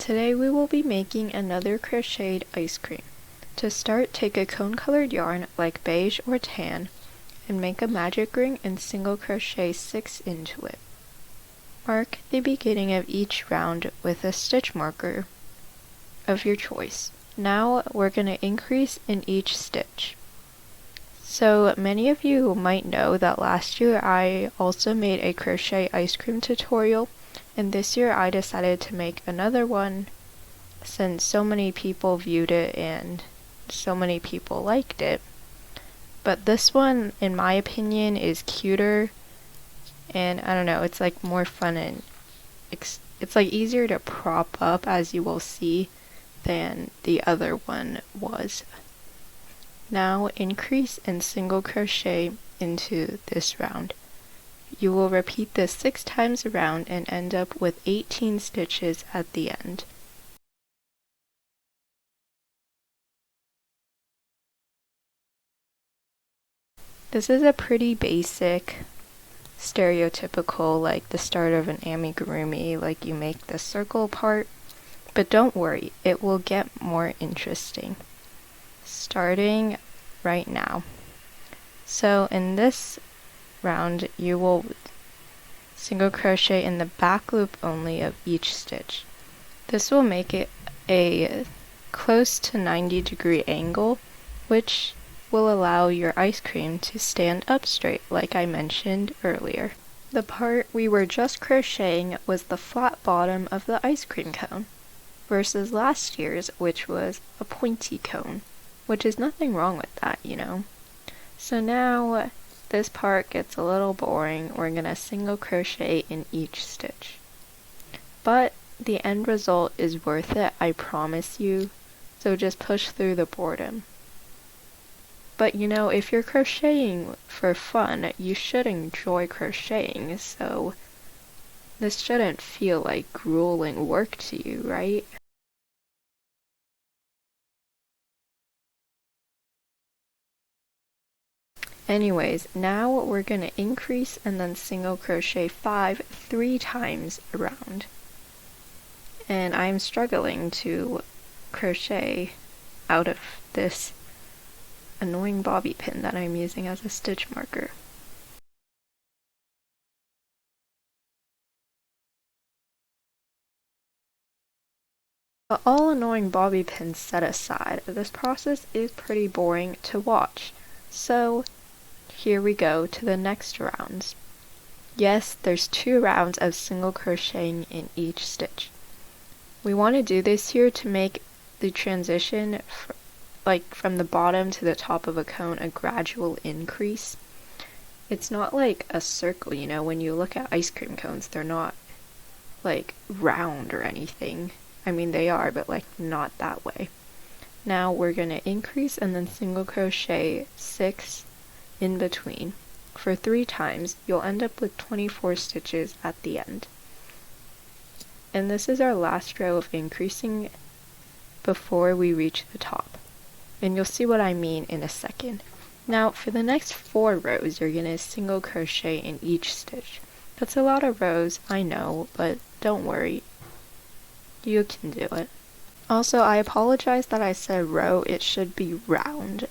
Today we will be making another crocheted ice cream. To start, take a cone-colored yarn like beige or tan and make a magic ring and single crochet 6 into it. Mark the beginning of each round with a stitch marker of your choice. Now we're going to increase in each stitch. So many of you might know that last year I also made a crochet ice cream tutorial, and this year I decided to make another one since so many people viewed it and so many people liked it. But this one, in my opinion, is cuter, and I don't know, it's like more fun and it's like easier to prop up, as you will see, than the other one was. Now increase and single crochet into this round. You will repeat this 6 times around and end up with 18 stitches at the end. This is a pretty basic, stereotypical, like the start of an amigurumi, like you make the circle part, but don't worry, it will get more interesting. Starting right now. So in this round, you will single crochet in the back loop only of each stitch. This will make it a close to 90-degree angle, which will allow your ice cream to stand up straight, like I mentioned earlier. The part we were just crocheting was the flat bottom of the ice cream cone, versus last year's, which was a pointy cone, which is nothing wrong with that, you know. So now this part gets a little boring. We're gonna single crochet in each stitch. But the end result is worth it, I promise you, so just push through the boredom. But you know, if you're crocheting for fun, you should enjoy crocheting, so this shouldn't feel like grueling work to you, right? Anyways, now we're going to increase and then single crochet 3 times around. And I'm struggling to crochet out of this annoying bobby pin that I'm using as a stitch marker. But all annoying bobby pins set aside, this process is pretty boring to watch. So here we go to the next rounds. Yes, there's 2 rounds of single crocheting in each stitch. We want to do this here to make the transition from the bottom to the top of a cone a gradual increase. It's not like a circle, you know, when you look at ice cream cones, they're not like round or anything. I mean, they are, but like not that way. Now we're going to increase and then single crochet 6 in between. For 3 times, you'll end up with 24 stitches at the end. And this is our last row of increasing before we reach the top. And you'll see what I mean in a second. Now for the next 4 rows, you're going to single crochet in each stitch. That's a lot of rows, I know, but don't worry. You can do it. Also, I apologize that I said row, it should be round.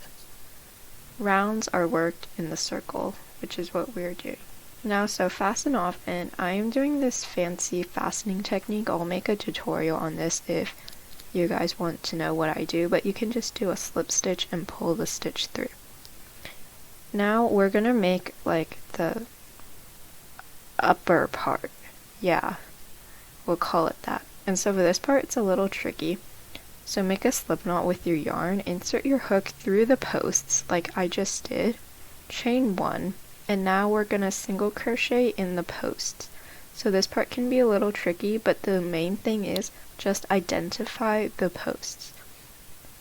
Rounds are worked in the circle, which is what we're doing. Now, so fasten off, and I am doing this fancy fastening technique. I'll make a tutorial on this if you guys want to know what I do, but you can just do a slip stitch and pull the stitch through. Now we're gonna make like the upper part. Yeah, we'll call it that. And so for this part, it's a little tricky. So make a slip knot with your yarn, insert your hook through the posts like I just did, chain 1, and now we're gonna single crochet in the posts. So this part can be a little tricky, but the main thing is just identify the posts.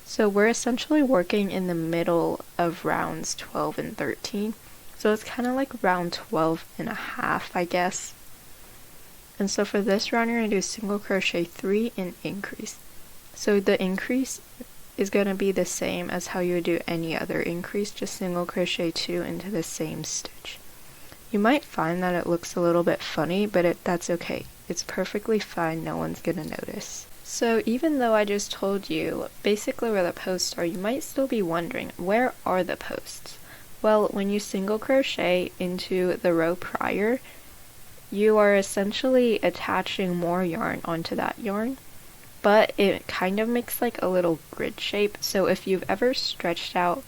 So we're essentially working in the middle of rounds 12 and 13. So it's kind of like round 12 and a half, I guess. And so for this round, you're going to do single crochet 3 and increase. So the increase is going to be the same as how you would do any other increase, just single crochet 2 into the same stitch. You might find that it looks a little bit funny, but that's okay. It's perfectly fine, no one's gonna notice. So even though I just told you basically where the posts are, you might still be wondering, where are the posts? Well, when you single crochet into the row prior, you are essentially attaching more yarn onto that yarn, but it kind of makes like a little grid shape. So if you've ever stretched out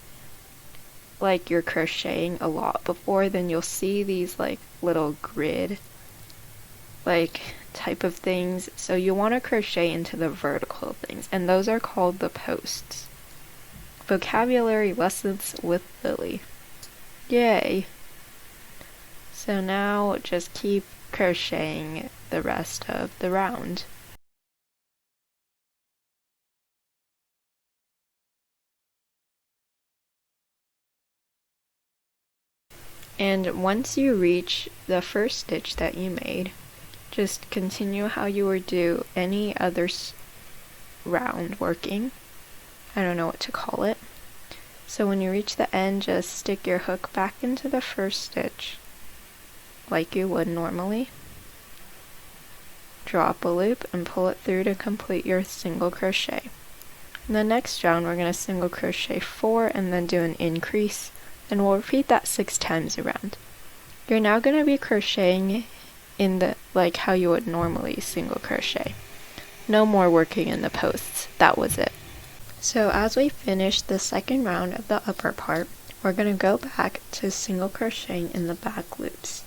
like you're crocheting a lot before, then you'll see these like little grid like type of things. So you want to crochet into the vertical things, and those are called the posts. Vocabulary lessons with Lily. Yay! So now just keep crocheting the rest of the round. And once you reach the first stitch that you made, just continue how you would do any other round working. I don't know what to call it. So when you reach the end, just stick your hook back into the first stitch like you would normally. Drop a loop and pull it through to complete your single crochet. In the next round, we're going to single crochet 4 and then do an increase, and we'll repeat that 6 times around. You're now going to be crocheting in the like how you would normally single crochet. No more working in the posts. That was it. So as we finish the second round of the upper part, we're going to go back to single crocheting in the back loops.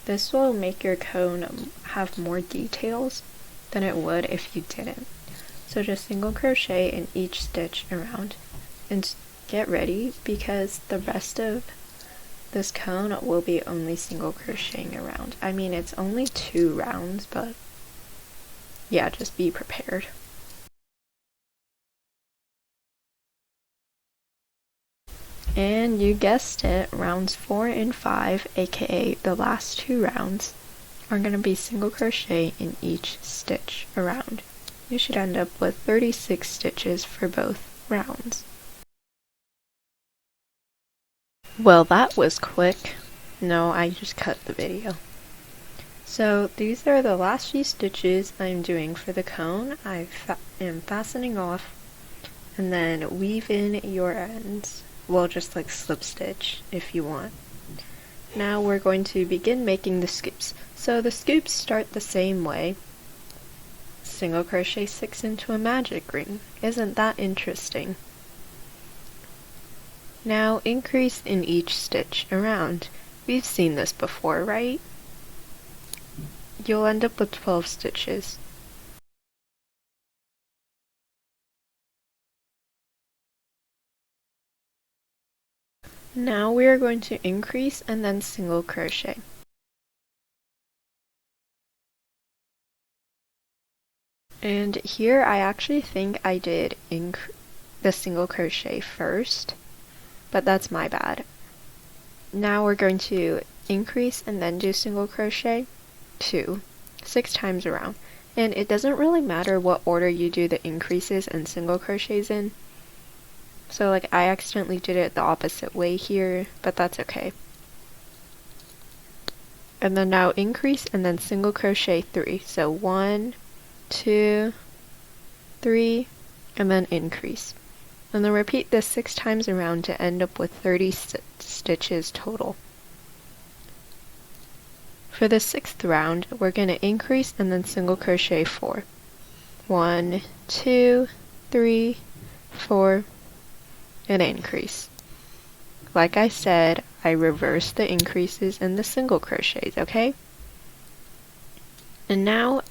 This will make your cone have more details than it would if you didn't. So just single crochet in each stitch around, and get ready because the rest of this cone will be only single crocheting around. I mean, it's only 2 rounds, but yeah, just be prepared. And you guessed it, rounds 4 and 5, aka the last 2 rounds, are going to be single crochet in each stitch around. You should end up with 36 stitches for both rounds. Well, that was quick. No, I just cut the video. So these are the last few stitches I'm doing for the cone. I am fastening off and then weave in your ends. Well, just like slip stitch if you want. Now we're going to begin making the scoops. So the scoops start the same way. Single crochet 6 into a magic ring. Isn't that interesting? Now increase in each stitch around. We've seen this before, right? You'll end up with 12 stitches. Now we are going to increase and then single crochet. And here I actually think I did the single crochet first, but that's my bad. Now we're going to increase and then do single crochet 6 times around. And it doesn't really matter what order you do the increases and single crochets in. So like I accidentally did it the opposite way here, but that's okay. And then now increase and then single crochet 3. So 1, 2, 3, and then increase. And then repeat this 6 times around to end up with 30 stitches total. For the 6th round, we're going to increase and then single crochet 4. 1, 2, 3, 4, and increase. Like I said, I reversed the increases and the single crochets, okay? And now,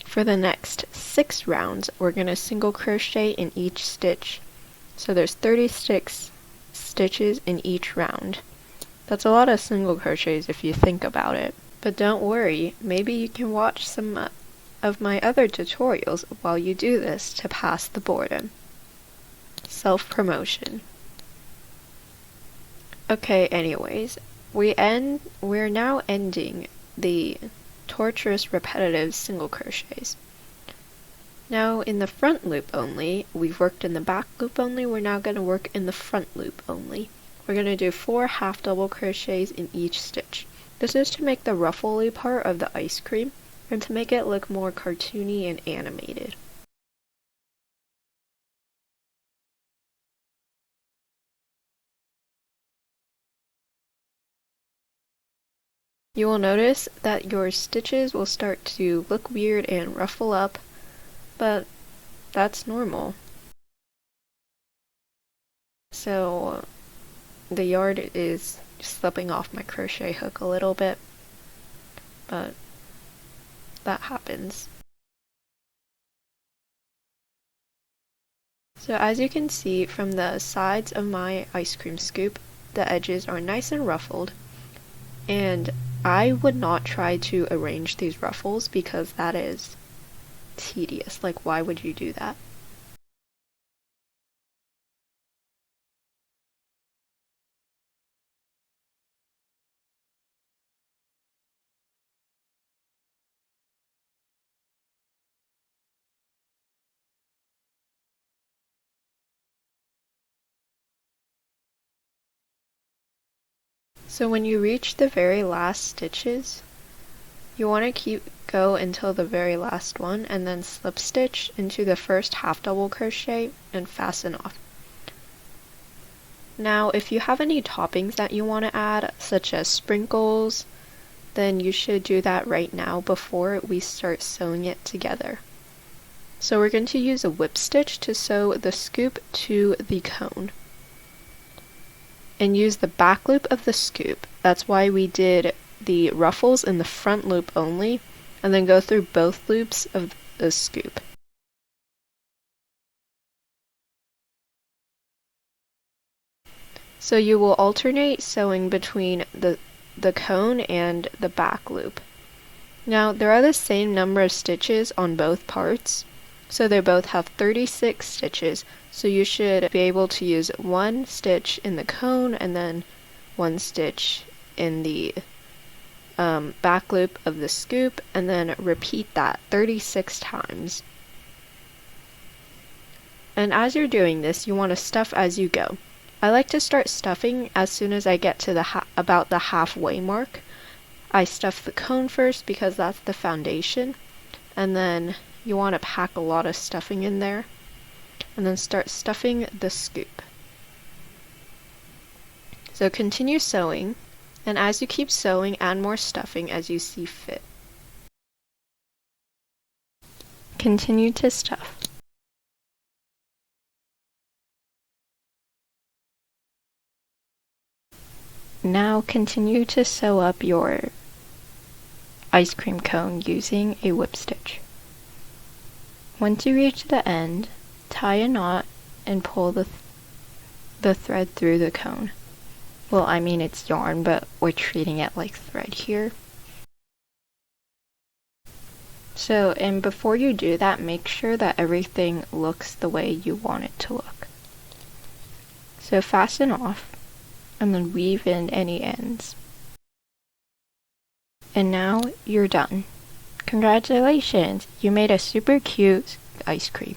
for the next 6 rounds, we're going to single crochet in each stitch. So there's 36 stitches in each round. That's a lot of single crochets if you think about it. But don't worry, maybe you can watch some of my other tutorials while you do this to pass the boredom. Self-promotion. Okay, anyways, we're now ending the torturous repetitive single crochets. Now in the front loop only, we've worked in the back loop only, we're now going to work in the front loop only. We're going to do 4 half double crochets in each stitch. This is to make the ruffly part of the ice cream and to make it look more cartoony and animated. You will notice that your stitches will start to look weird and ruffle up, but that's normal. So the yard is slipping off my crochet hook a little bit, but that happens. So as you can see from the sides of my ice cream scoop, the edges are nice and ruffled, and I would not try to arrange these ruffles because that is tedious. Like, why would you do that? So when you reach the very last stitches, you want to go until the very last one and then slip stitch into the first half double crochet and fasten off. Now if you have any toppings that you want to add, such as sprinkles, then you should do that right now before we start sewing it together. So we're going to use a whip stitch to sew the scoop to the cone. And use the back loop of the scoop. That's why we did the ruffles in the front loop only, and then go through both loops of the scoop. So you will alternate sewing between the cone and the back loop. Now there are the same number of stitches on both parts, so they both have 36 stitches, so you should be able to use one stitch in the cone and then one stitch in the back loop of the scoop, and then repeat that 36 times. And as you're doing this, you want to stuff as you go. I like to start stuffing as soon as I get to about the halfway mark. I stuff the cone first because that's the foundation, and then you want to pack a lot of stuffing in there, and then start stuffing the scoop. So continue sewing, and as you keep sewing, add more stuffing as you see fit. Continue to stuff. Now continue to sew up your ice cream cone using a whip stitch. Once you reach the end, tie a knot and pull the thread through the cone. Well, I mean it's yarn, but we're treating it like thread here. So, and before you do that, make sure that everything looks the way you want it to look. So fasten off, and then weave in any ends. And now you're done. Congratulations! You made a super cute ice cream.